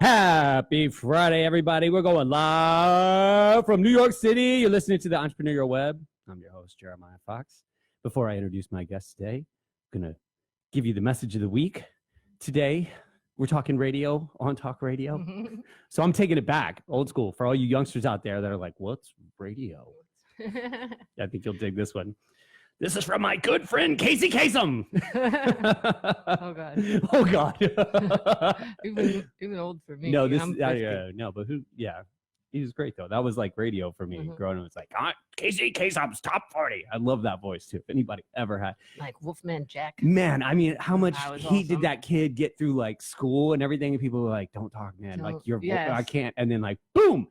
Happy Friday, everybody. We're going live from New York City. You're listening to the Entrepreneurial Web. I'm your host, Jeremiah Fox. Before I introduce my guest today, I'm going to give you the message of the week. Today, we're talking radio on Talk Radio. So I'm taking it back, old school, for all you youngsters out there that are like, what's radio? I think you'll dig this one. This is from my good friend, Kasem. Oh, God. Oh, God. even old for me. No, no, but who? Yeah, he was great though. That was like radio for me growing up. It's like, Kasem's top 40. I love that voice too. If anybody ever had like Wolfman Jack. Man, I mean, how much heat awesome. Did that kid get through like school and everything? And people were like, "Don't talk, man. Like you're, I can't." And then like, boom.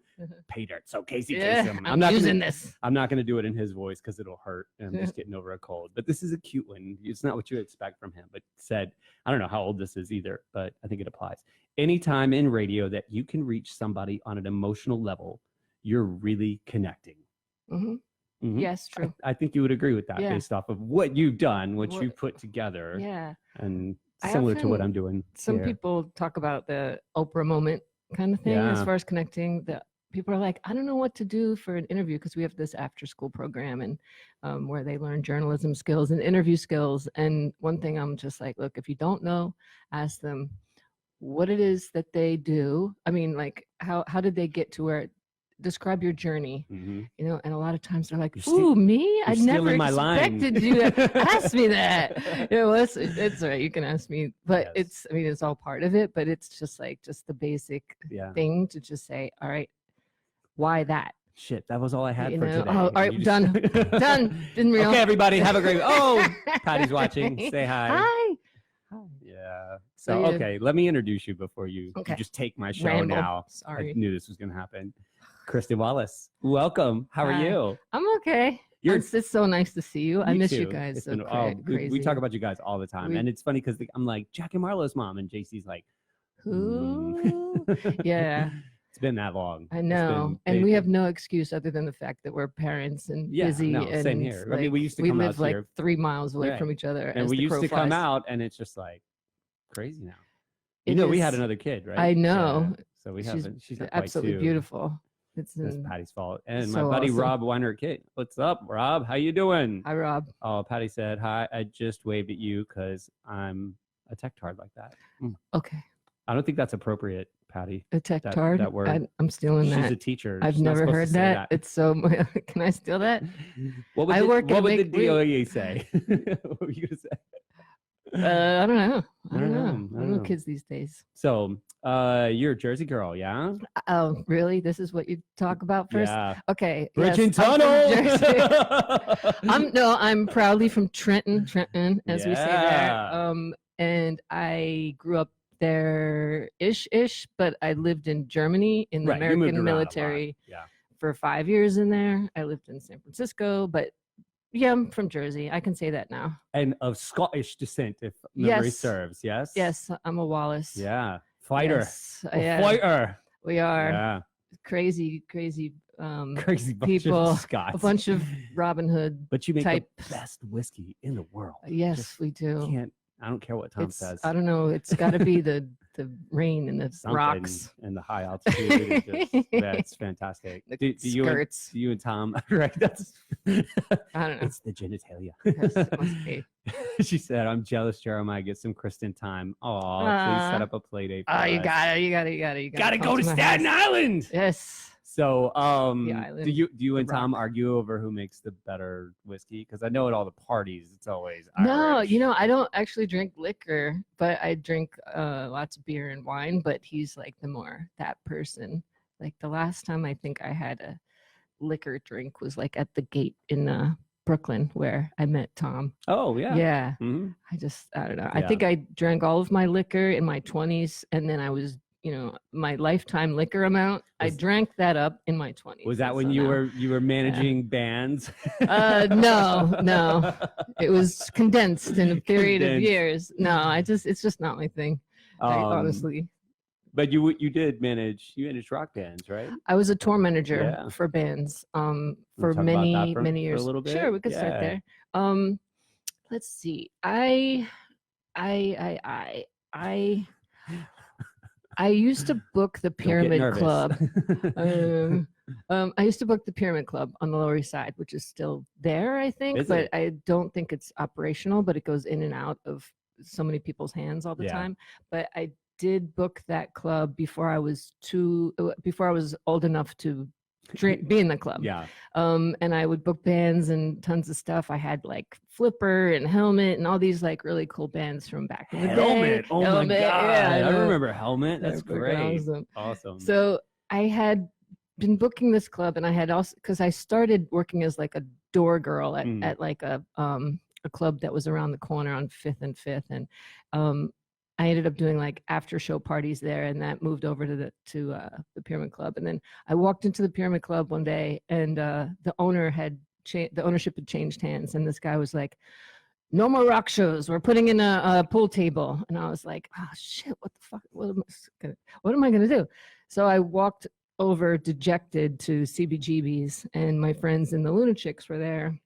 Pay dirt. So Kasem, I'm not using this. I'm not going to do it in his voice because it'll hurt. And I'm just getting over a cold. But this is a cute one. It's not what you expect from him. But said, I don't know how old this is either, but I think it applies. Anytime in radio that you can reach somebody on an emotional level, you're really connecting. Yes, true. I think you would agree with that based off of what you've done, what you put together. Yeah. And similar to what I'm doing. Some people talk about the Oprah moment kind of thing as far as connecting. People are like, I don't know what to do for an interview because we have this after school program and where they learn journalism skills and interview skills. And one thing I'm just like, look, if you don't know, ask them what it is that they do. I mean, like, how did they get to where? Describe your journey, you know, and a lot of times they're like, ooh, me? I never expected you to ask me that. You know, it's all right. You can ask me, but it's all part of it, but it's just the basic thing to just say, all right, why that? Shit, that was all I had for today. Oh, all right, done. Done. Didn't realize. Okay, everybody, have a great. Oh, Patty's watching. Say hi. Hi. Yeah. So okay, let me introduce you before you just take my show now. Sorry. I knew this was going to happen. Kristin Wallace, welcome. How are you? I'm okay. It's so nice to see you. I miss you guys. It's been, crazy. We talk about you guys all the time, and it's funny because I'm like Jack and Marlo's mom, and JC's like, who? Yeah. It's been that long. I know. And we have no excuse other than the fact that we're parents and busy. No, and same here. Like, I mean, we used to come out live here. like 3 miles away from each other. And we used to come out, and it's just like crazy now. You know, we had another kid, right? I know. So we haven't. She's not absolutely beautiful. It's Patty's fault. And my buddy Rob Weiner Kate. What's up, Rob? How you doing? Hi, Rob. Oh, Patty said hi. I just waved at you because I'm a tech tard like that. Okay. I don't think that's appropriate, Patty. A tech tard? That word. I'm stealing that. She's a teacher. I've never heard that. It's so. Can I steal that? What would the DOE say? What were you gonna say? I don't know. I don't know kids these days. So, you're a Jersey girl, yeah? Oh, really? This is what you talk about first? Yeah. Okay. Bridge and Tunnel. I'm proudly from Trenton, as we say there. And I grew up there ish, but I lived in Germany in the American military for 5 years in there. I lived in San Francisco, but yeah, I'm from Jersey. I can say that now. And of Scottish descent, if memory serves, yes? Yes, I'm a Wallace. Yeah. Fighter. Yes, fighter. We are. Yeah. Crazy crazy people. Of Scots. A bunch of Robin Hood. But you make the best whiskey in the world. Yes, we do. I don't care what Tom says. I don't know. It's got to be the rain and the rocks and the high altitude. That's fantastic. Do you and Tom, right? That's I don't know. It's the genitalia. Yes, it must be. She said, "I'm jealous, Jeremiah. Get some Kristin time. Oh, please set up a play date. You got to go to Staten Island. Yes." So, do you and Tom argue over who makes the better whiskey? Because I know at all the parties, it's always Irish. No, I don't actually drink liquor, but I drink lots of beer and wine. But he's like that person. Like the last time I think I had a liquor drink was like at the Gate in Brooklyn where I met Tom. Oh yeah. Yeah. Mm-hmm. I don't know. Yeah. I think I drank all of my liquor in my 20s, and then I was. My lifetime liquor amount, I drank that up in my 20s. Was that when you were managing bands? No. It was condensed in a period of years. No, it's just not my thing. Honestly. But you managed rock bands, right? I was a tour manager for bands for many years. For a little bit? Sure, we could start there. Let's see. I used to book the Don't get Pyramid nervous. Club. I used to book the Pyramid Club on the Lower East Side, which is still there, I think, Is but it? I don't think it's operational, but it goes in and out of so many people's hands all the time. But I did book that club before I was old enough to be in the club. Yeah. And I would book bands and tons of stuff. I had like Flipper and Helmet and all these like really cool bands from back in the day. Helmet. Oh my God. Yeah, I remember Helmet. That's They're great. awesome. Awesome. So I had been booking this club, and I had also, because I started working as like a door girl at like a club that was around the corner on 5th and 5th, and I ended up doing like after show parties there, and that moved over to the Pyramid Club. And then I walked into the Pyramid Club one day, and the ownership had changed hands, and this guy was like, "No more rock shows. We're putting in a pool table." And I was like, "Oh shit! What the fuck? What am I gonna do?" So I walked over dejected to CBGB's, and my friends in the Lunatics were there.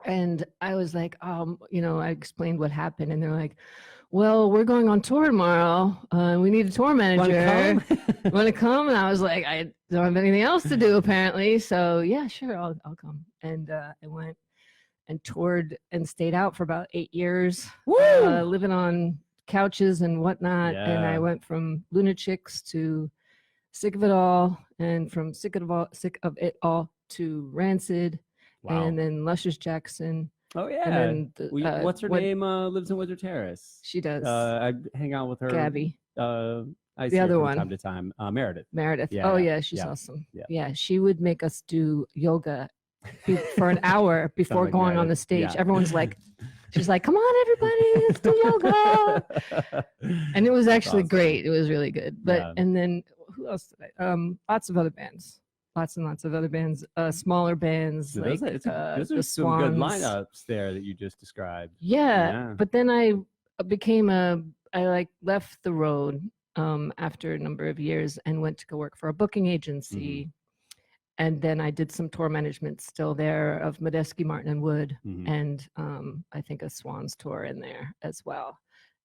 And I was like, I explained what happened, and they're like, "Well, we're going on tour tomorrow. We need a tour manager. Want to come?" And I was like, "I don't have anything else to do apparently, so yeah, sure, I'll come." And I went and toured and stayed out for about 8 years, living on couches and whatnot. Yeah. And I went from Lunatics to Sick of It All, and from Sick of It All to Rancid. Wow. And then Luscious Jackson. Oh yeah. And then what's her name? Lives in Windsor Terrace. She does. I hang out with her. Gabby. I see the other her from time to time. Meredith. Yeah, oh yeah, she's awesome. Yeah, she would make us do yoga for an hour before like going Meredith. On the stage. Yeah. Everyone's like, she's like, "Come on, everybody, let's do yoga." And it was actually awesome. Great. It was really good. But and then who else did I? Lots of other bands. Lots and lots of other bands, smaller bands. So like, those are some good lineups there that you just described. Yeah. But then I left the road after a number of years and went to go work for a booking agency. Mm-hmm. And then I did some tour management still there of Medeski, Martin and Wood, and I think a Swans tour in there as well.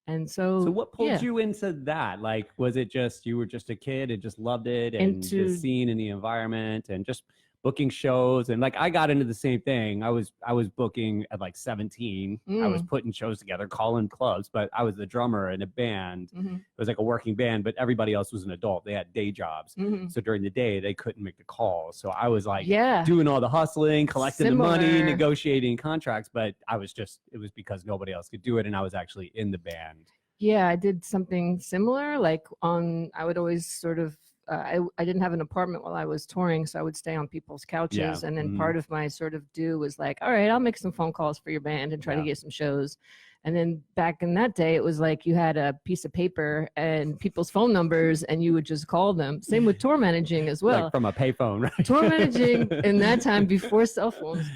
And so what pulled you into that? Like, was it just you were just a kid and just loved it, and the scene and the environment and just booking shows? And like, I got into the same thing. I was booking at like 17. I was putting shows together, calling clubs, but I was the drummer in a band. It was like a working band, but everybody else was an adult. They had day jobs. So during the day they couldn't make the calls. So I was like doing all the hustling, collecting the money, negotiating contracts, but it was because nobody else could do it. And I was actually in the band. Yeah, I did something similar. Like I would always sort of, I didn't have an apartment while I was touring, so I would stay on people's couches. And then part of my sort of do was like, all right, I'll make some phone calls for your band and try to get some shows. And then back in that day, it was like you had a piece of paper and people's phone numbers, and you would just call them. Same with tour managing as well. Like from a payphone, right? Tour managing in that time before cell phones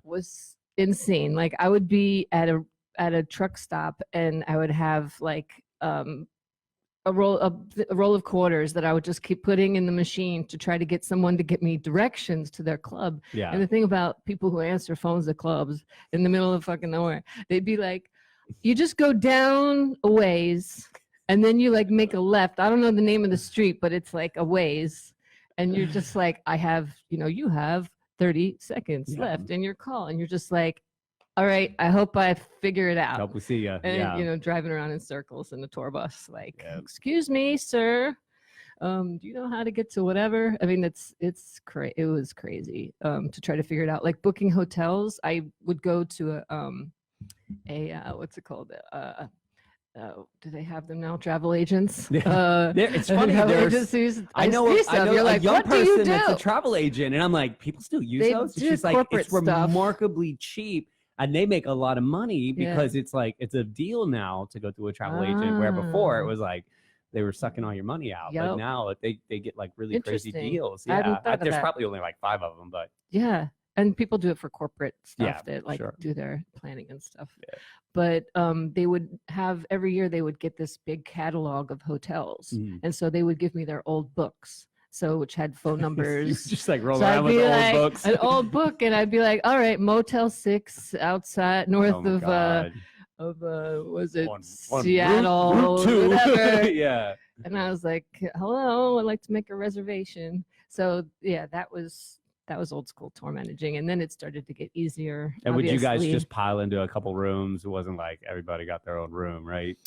was insane. Like I would be at a truck stop, and I would have like a roll of quarters that I would just keep putting in the machine to try to get someone to get me directions to their club. Yeah. And the thing about people who answer phones at clubs in the middle of fucking nowhere, they'd be like, "You just go down a ways, and then you like make a left. I don't know the name of the street, but it's like a ways." And you're just like, you have 30 seconds left in your call. And you're just like, all right, I hope I figure it out. Hope we see you. And, driving around in circles in the tour bus, like, "Excuse me, sir. Do you know how to get to whatever?" I mean, it was crazy to try to figure it out. Like booking hotels, I would go to what's it called? Do they have them now? Travel agents. It's funny. Agencies. I know You're like, a young what person do you do? that's a travel agent, and I'm like, people still use those. She's like, it's remarkably cheap. And they make a lot of money because it's like, it's a deal now to go through a travel agent, where before it was like they were sucking all your money out. But now they get like really crazy deals. Yeah. There's probably only like 5 of them, but and people do it for corporate stuff that like do their planning and stuff. But they would have every year they would get this big catalog of hotels. And so they would give me their old books. So which had phone numbers. Just like roll around with old books. An old book, and I'd be like, all right, Motel 6 outside north of was it on Seattle? Route 2. Whatever. And I was like, hello, I'd like to make a reservation. So yeah, that was old school tour managing. And then it started to get easier. And would you guys obviously. just pile into a couple rooms? It wasn't like everybody got their own room, right?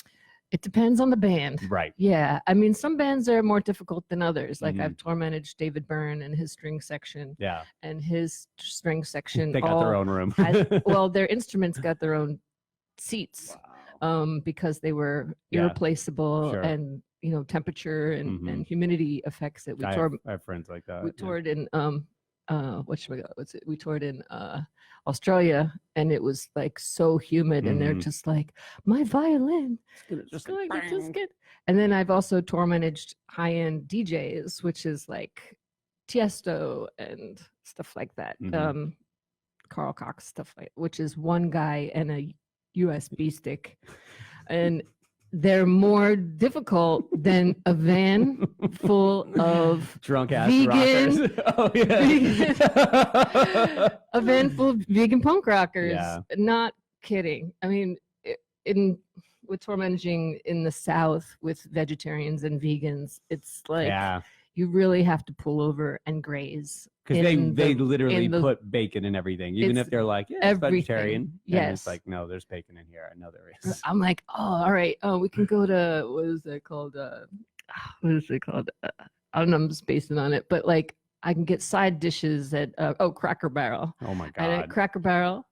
It depends on the band. Right. Yeah. I mean, some bands are more difficult than others. Like Mhm. I've tour managed David Byrne and his string section. Yeah. And his string section. They got their own room. Well, their instruments got their own seats. Wow. Because they were Yeah. irreplaceable Sure. and, temperature and, Mhm. and humidity affects it. I have friends like that. We toured in we toured in Australia, and it was like so humid, and they're Mhm. just like, my violin Just going like, to just get. And then I've also tour managed high-end DJs, which is like Tiesto and stuff like that. Mhm. Carl Cox stuff like, which is one guy and a USB stick, and they're more difficult than a van full of drunk ass vegan- rockers. Oh yeah. a van full of vegan punk rockers. Yeah. Not kidding. I mean, with tour managing in the South with vegetarians and vegans, it's like Yeah. you really have to pull over and graze. Because they literally in the- put bacon in everything, even if It's they're like, yeah, it's everything. vegetarian. And Yes. it's like, no, there's bacon in here. I know there is. I'm like, oh, all right. Oh, we can go to, what is it called? What is it called? I don't know. I'm just basing on it, but like I can get side dishes at, Cracker Barrel. Oh my And at God. Cracker Barrel,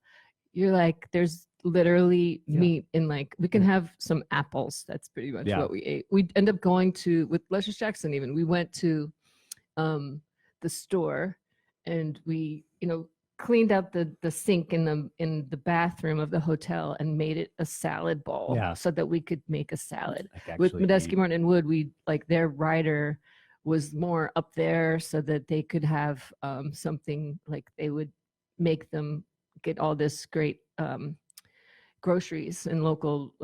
you're like, there's literally meat in, like, we can have some apples. That's pretty much what we ate. We end up going to, with Luscious Jackson even, we went to the store, and we, cleaned out the sink in the bathroom of the hotel and made it a salad bowl so that we could make a salad. With Medeski Martin and Wood, we like their rider was more up there so that they could have something, like they would make them get all this great groceries and local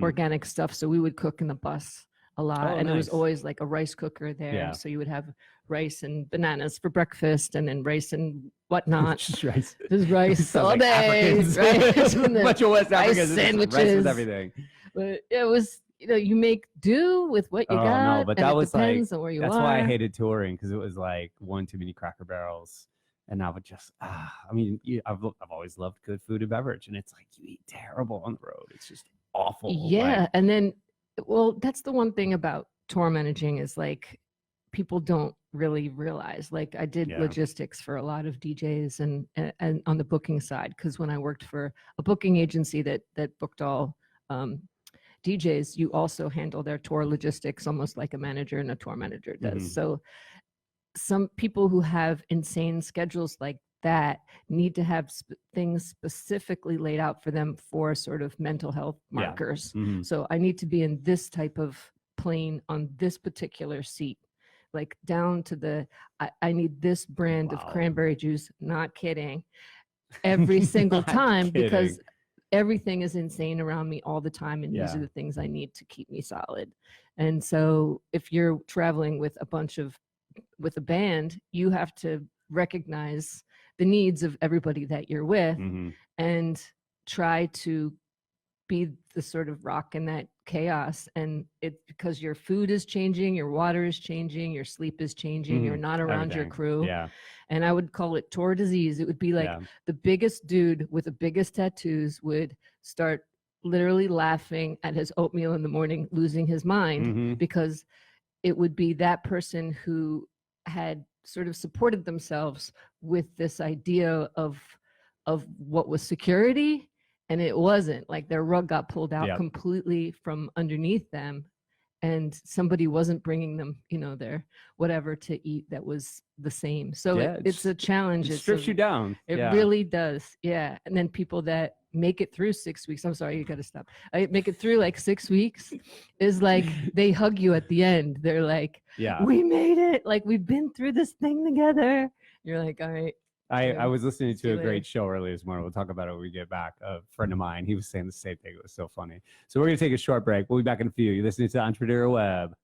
organic stuff. So we would cook in the bus a lot, and it was always like a rice cooker there. So you would have rice and bananas for breakfast, and then rice and whatnot. Just rice. There's rice all like day, Africans. right? And then Bunch of West rice Africans. sandwiches. Rice with everything. But it was, you make do with what you got. No, but and that it was depends like, on where you that's are. why I hated touring, because it was like one too many Cracker Barrels. And I would just, I mean, I've always loved good food and beverage, and it's like you eat terrible on the road. It's just awful. Yeah, like, and then, well, that's the one thing about tour managing is like people don't really realize. Like I did logistics for a lot of DJs and on the booking side, because when I worked for a booking agency that booked all DJs, you also handle their tour logistics almost like a manager and a tour manager does. Mhm. So some people who have insane schedules like that need to have things specifically laid out for them for sort of mental health markers. Mhm. So I need to be in this type of plane on this particular seat, like down to I need this brand of cranberry juice. Not kidding. Every single time, because everything is insane around me all the time, and these are the things I need to keep me solid. And so if you're traveling with a band, you have to recognize the needs of everybody that you're with, and try to be the sort of rock in that chaos. And it, because your food is changing, your water is changing, your sleep is changing, you're not around your crew. And I would call it tour disease. It would be like the biggest dude with the biggest tattoos would start literally laughing at his oatmeal in the morning, losing his mind, because it would be that person who had sort of supported themselves with this idea of what was security, and it wasn't. Like their rug got pulled out completely from underneath them, and somebody wasn't bringing them, their whatever to eat that was the same. So it's a challenge. It strips you down. It really does. Yeah. And then people that make it through 6 weeks, I'm sorry, you got to stop. I make it through like 6 weeks is like, they hug you at the end. They're like, we made it. Like we've been through this thing together. You're like, all right. I was listening to a great show earlier this morning. We'll talk about it when we get back. A friend of mine, he was saying the same thing. It was so funny. So we're going to take a short break. We'll be back in a few. You're listening to the Entrepreneurial Web.